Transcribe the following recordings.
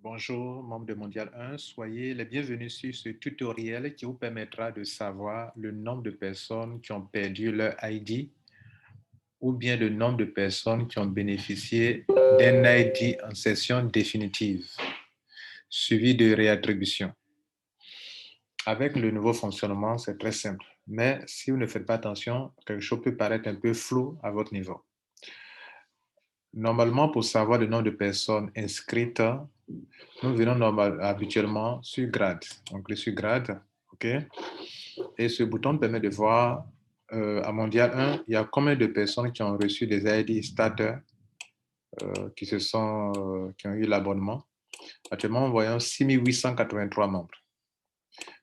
Bonjour, membres de Mondial 1, soyez les bienvenus sur ce tutoriel qui vous permettra de savoir le nombre de personnes qui ont perdu leur ID ou bien le nombre de personnes qui ont bénéficié d'un ID en session définitive, suivi de réattribution. Avec le nouveau fonctionnement, c'est très simple, mais si vous ne faites pas attention, quelque chose peut paraître un peu flou à votre niveau. Normalement, pour savoir le nombre de personnes inscrites, nous venons habituellement sur Grade. On clique sur Grade, OK? Et ce bouton permet de voir à Mondial 1, il y a combien de personnes qui ont reçu des ID starter qui ont eu l'abonnement. Actuellement, nous voyons 6883 membres.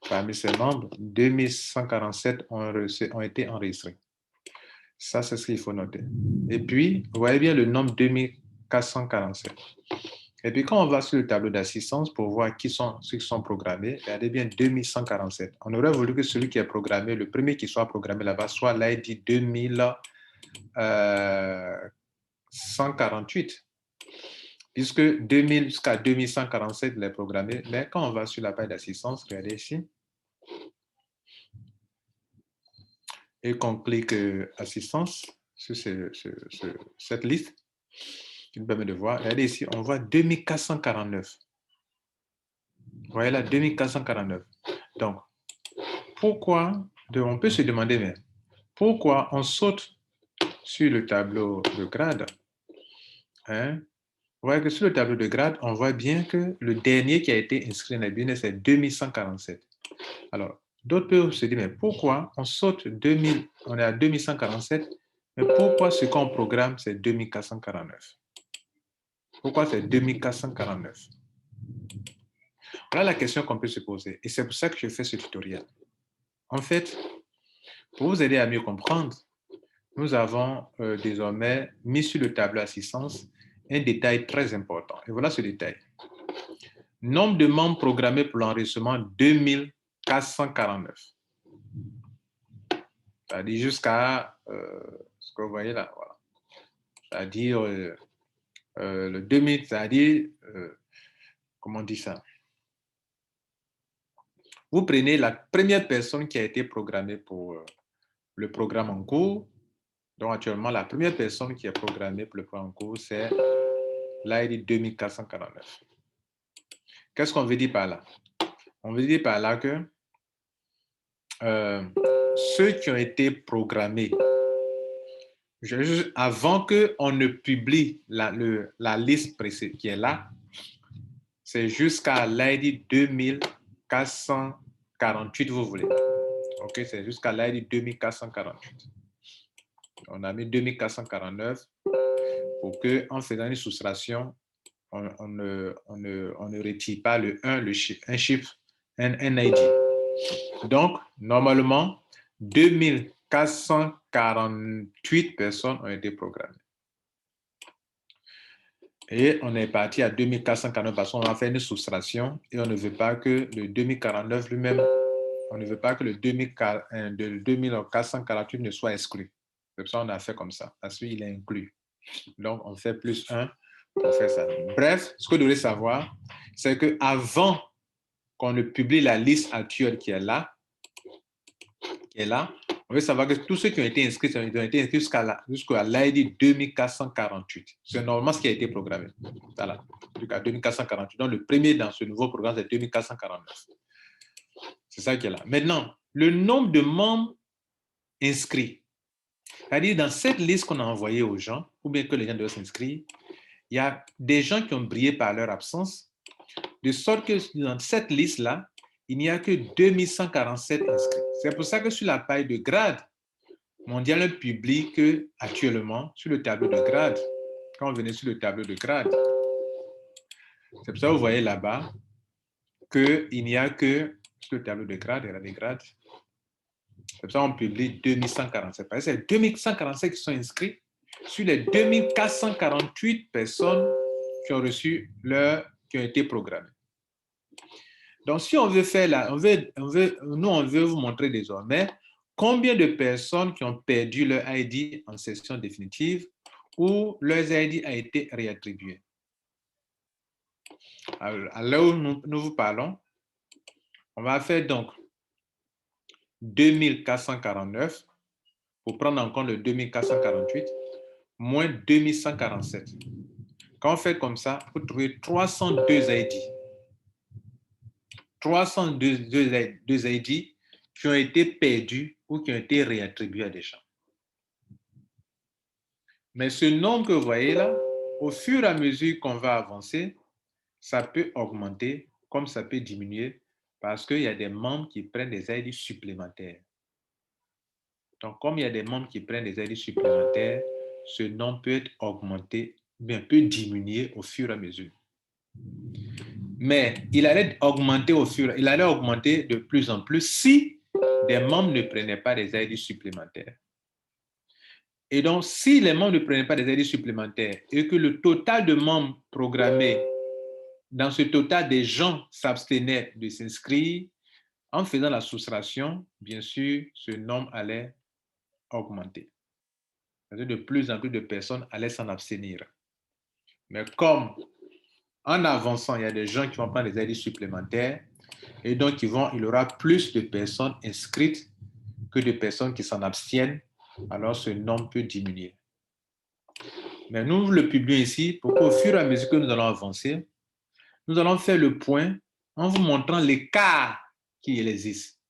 Parmi ces membres, 2147 ont été enregistrés. Ça, c'est ce qu'il faut noter. Et puis, vous voyez bien le nombre 2447. Et puis, quand on va sur le tableau d'assistance pour voir ceux qui sont programmés, regardez bien 2147. On aurait voulu que celui qui est programmé, le premier qui soit programmé là-bas, soit l'ID 2148. Puisque 2000 jusqu'à 2147, il est programmé. Mais quand on va sur la page d'assistance, regardez ici, et qu'on clique assistance sur cette liste, qui nous permet de voir, regardez ici, on voit 2449. Vous voyez là, 2449. Donc, pourquoi, on peut se demander, mais pourquoi on saute sur le tableau de grade? Hein? Vous voyez que sur le tableau de grade, on voit bien que le dernier qui a été inscrit dans la business, c'est 2147. Alors, d'autres peuvent se dire, mais pourquoi on saute 2000, on est à 2147, mais pourquoi ce qu'on programme, c'est 2449? Pourquoi c'est 2449? Voilà la question qu'on peut se poser. Et c'est pour ça que je fais ce tutoriel. En fait, pour vous aider à mieux comprendre, nous avons désormais mis sur le tableau assistance un détail très important. Et voilà ce détail. Nombre de membres programmés pour l'enregistrement 2449. C'est-à-dire jusqu'à ce que vous voyez là. Voilà. C'est-à-dire le 2000, c'est-à-dire, comment on dit ça? Vous prenez la première personne qui a été programmée pour le programme en cours. Donc actuellement, la première personne qui est programmée pour le programme en cours, c'est l'ID 2449. Qu'est-ce qu'on veut dire par là? On veut dire par là que ceux qui ont été programmés, avant qu'on ne publie la liste précédente qui est là, c'est jusqu'à l'ID 2448, vous voulez. OK, c'est jusqu'à l'ID 2448. On a mis 2449 pour qu'en faisant une soustraction, on ne retire pas le 1, un chiffre, un ID. Donc, normalement, 2448 personnes ont été programmées. Et on est parti à 2449 parce qu'on va faire une soustraction et on ne veut pas que le 2049 lui-même, on ne veut pas que le 2448 ne soit exclu. C'est pour ça qu'on a fait comme ça, parce qu'il est inclus. Donc, on fait plus 1 pour faire ça. Bref, ce que vous devez savoir, c'est qu'avant qu'on ne publie la liste actuelle qui est là, on veut savoir que tous ceux qui ont été inscrits, ont été inscrits jusqu'à l'ID 2448. C'est normalement ce qui a été programmé. Voilà, jusqu'à 2448. Donc, le premier dans ce nouveau programme, c'est 2449. C'est ça qui est là. Maintenant, le nombre de membres inscrits. C'est-à-dire, dans cette liste qu'on a envoyée aux gens, ou bien que les gens doivent s'inscrire, il y a des gens qui ont brillé par leur absence, de sorte que dans cette liste-là, il n'y a que 2147 inscrits. C'est pour ça que sur la page de grade, Mondial publie que actuellement, sur le tableau de grade, quand on venait sur le tableau de grade, c'est pour ça que vous voyez là-bas qu'il n'y a que sur le tableau de grade, il y a des grades. C'est pour ça qu'on publie 2147. Parce que c'est 2147 qui sont inscrits sur les 2448 personnes qui ont reçu qui ont été programmées. Donc, si on veut faire là, on veut vous montrer désormais combien de personnes qui ont perdu leur ID en session définitive ou leur ID a été réattribué. À l'heure où nous vous parlons, on va faire donc 2449 pour prendre en compte le 2448 moins 2147. Quand on fait comme ça, vous trouvez 302 ID. 302 ID qui ont été perdus ou qui ont été réattribués à des gens. Mais ce nombre que vous voyez là, au fur et à mesure qu'on va avancer, ça peut augmenter comme ça peut diminuer parce qu'il y a des membres qui prennent des ID supplémentaires. Donc, comme il y a des membres qui prennent des ID supplémentaires, ce nombre peut être augmenté, bien peut diminuer au fur et à mesure. Mais il allait augmenter de plus en plus si des membres ne prenaient pas des ID supplémentaires. Et donc, si les membres ne prenaient pas des ID supplémentaires et que le total de membres programmés, dans ce total des gens s'abstenaient de s'inscrire, en faisant la soustraction, bien sûr, ce nombre allait augmenter. De plus en plus de personnes allaient s'en abstenir. Mais comme en avançant, il y a des gens qui vont prendre des ID supplémentaires et donc il y aura plus de personnes inscrites que de personnes qui s'en abstiennent, alors ce nombre peut diminuer. Mais nous le publions ici pour qu'au fur et à mesure que nous allons avancer, nous allons faire le point en vous montrant l'écart qui existe.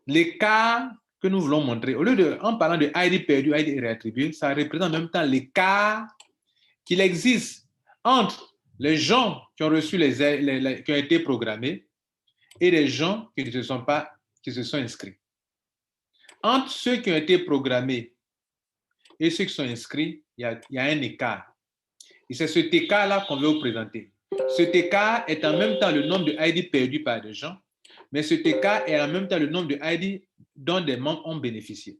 L'écart que nous voulons montrer, en parlant de ID perdu, ID réattribué, ça représente en même temps l'écart qu'il existe entre les gens qui ont reçu qui ont été programmés et les gens qui ne se sont inscrits. Entre ceux qui ont été programmés et ceux qui sont inscrits, il y a un écart. Et c'est cet écart-là qu'on veut vous présenter. Cet écart est en même temps le nombre de ID perdus par des gens, mais cet écart est en même temps le nombre de ID dont des membres ont bénéficié.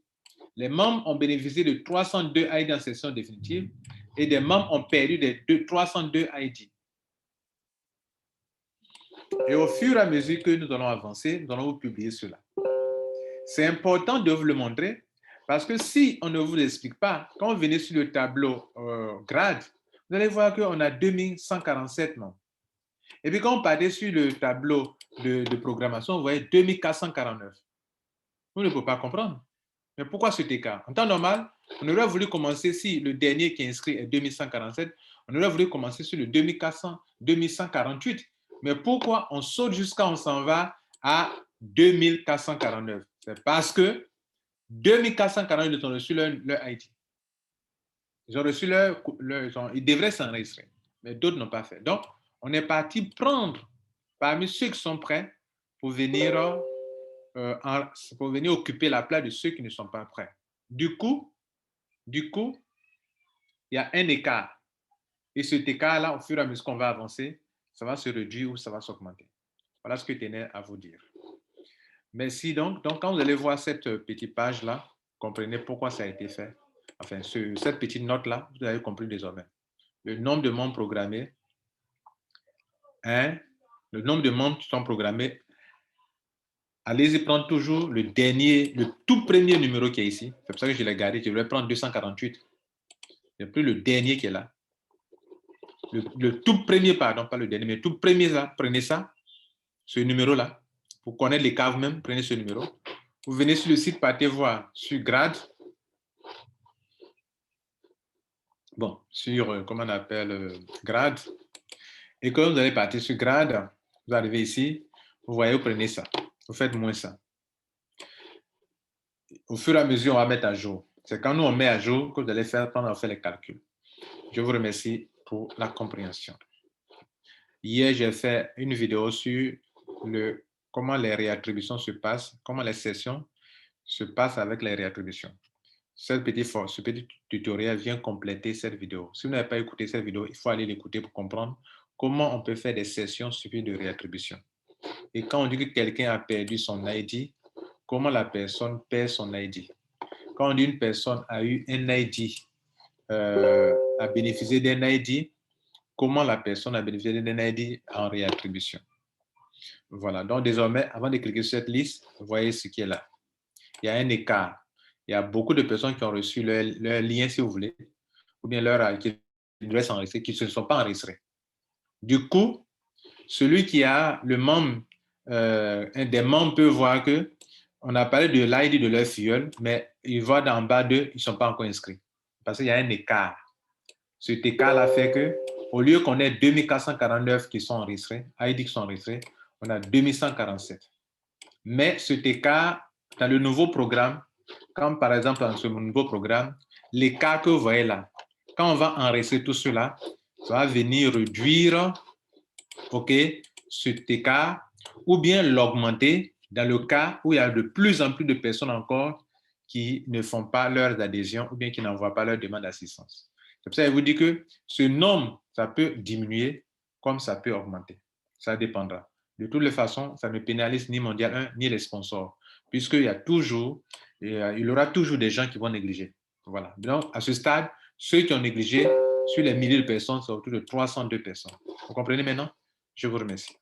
Les membres ont bénéficié de 302 ID en session définitive et des membres ont perdu de 302 ID. Et au fur et à mesure que nous allons avancer, nous allons vous publier cela. C'est important de vous le montrer parce que si on ne vous explique pas, quand vous venez sur le tableau grade, vous allez voir qu'on a 2147 membres. Et puis quand on partait sur le tableau de programmation, vous voyez 2449. Vous ne pouvez pas comprendre. Mais pourquoi cet écart? En temps normal, on aurait voulu commencer, si le dernier qui est inscrit est 2147, on aurait voulu commencer sur le 2148. Mais pourquoi on saute jusqu'à, on s'en va à 2449? C'est parce que 2449 ont reçu leur ID. Ils ont reçu ils devraient s'enregistrer, mais d'autres n'ont pas fait. Donc, on est parti prendre parmi ceux qui sont prêts pour venir occuper la place de ceux qui ne sont pas prêts. Du coup, il y a un écart. Et cet écart-là, au fur et à mesure qu'on va avancer, ça va se réduire ou ça va s'augmenter. Voilà ce que je tenais à vous dire. Merci donc. Donc, quand vous allez voir cette petite page-là, comprenez pourquoi ça a été fait. Enfin, cette petite note-là, vous avez compris désormais. Le nombre de membres programmés, le nombre de membres qui sont programmés. Allez-y prendre toujours le tout premier numéro qui est ici. C'est pour ça que je l'ai gardé. Je vais prendre 248. Il n'y a plus le dernier qui est là. Le tout premier, pardon, pas le dernier, mais le tout premier là, prenez ça, ce numéro-là. Pour connaître les cas vous-même, prenez ce numéro. Vous venez sur le site, partez voir sur grade. Bon, sur, comment on appelle, grade. Et quand vous allez partir sur grade, vous arrivez ici, vous voyez, vous prenez ça. Vous faites moins ça. Au fur et à mesure, on va mettre à jour. C'est quand nous, on met à jour que vous allez prendre à faire les calculs. Je vous remercie pour la compréhension. Hier, j'ai fait une vidéo sur comment les réattributions se passent, comment les sessions se passent avec les réattributions. Ce petit tutoriel vient compléter cette vidéo. Si vous n'avez pas écouté cette vidéo, il faut aller l'écouter pour comprendre comment on peut faire des sessions suivies de réattribution. Et quand on dit que quelqu'un a perdu son ID, comment la personne perd son ID. Quand on dit une personne a eu un ID, a bénéficié d'un ID, comment la personne a bénéficié d'un ID en réattribution. Voilà, donc désormais, avant de cliquer sur cette liste, vous voyez ce qui est là. Il y a un écart. Il y a beaucoup de personnes qui ont reçu leur lien, si vous voulez, ou bien qui devaient s'enregistrer, qui ne se sont pas enregistrés. Du coup, celui qui a le membre, un des membres peut voir que on a parlé de l'ID de leur filleul, mais il voit d'en bas d'eux, ils ne sont pas encore inscrits. Parce qu'il y a un écart. Cet écart-là fait que, au lieu qu'on ait 2449 qui sont enregistrés, ID qui sont enregistrés, on a 2147. Mais cet écart, dans le nouveau programme, comme par exemple dans ce nouveau programme, l'écart que vous voyez là, quand on va enregistrer tout cela, ça va venir réduire cet écart ou bien l'augmenter dans le cas où il y a de plus en plus de personnes encore qui ne font pas leurs adhésions ou bien qui n'envoient pas leur demande d'assistance. C'est pour ça que je vous dis que ce nombre, ça peut diminuer comme ça peut augmenter. Ça dépendra. De toutes les façons, ça ne pénalise ni Mondial 1 ni les sponsors, puisqu'il y a toujours, il y aura toujours des gens qui vont négliger. Voilà. Donc, à ce stade, ceux qui ont négligé, sur les milliers de personnes, c'est autour de 302 personnes. Vous comprenez maintenant? Je vous remercie.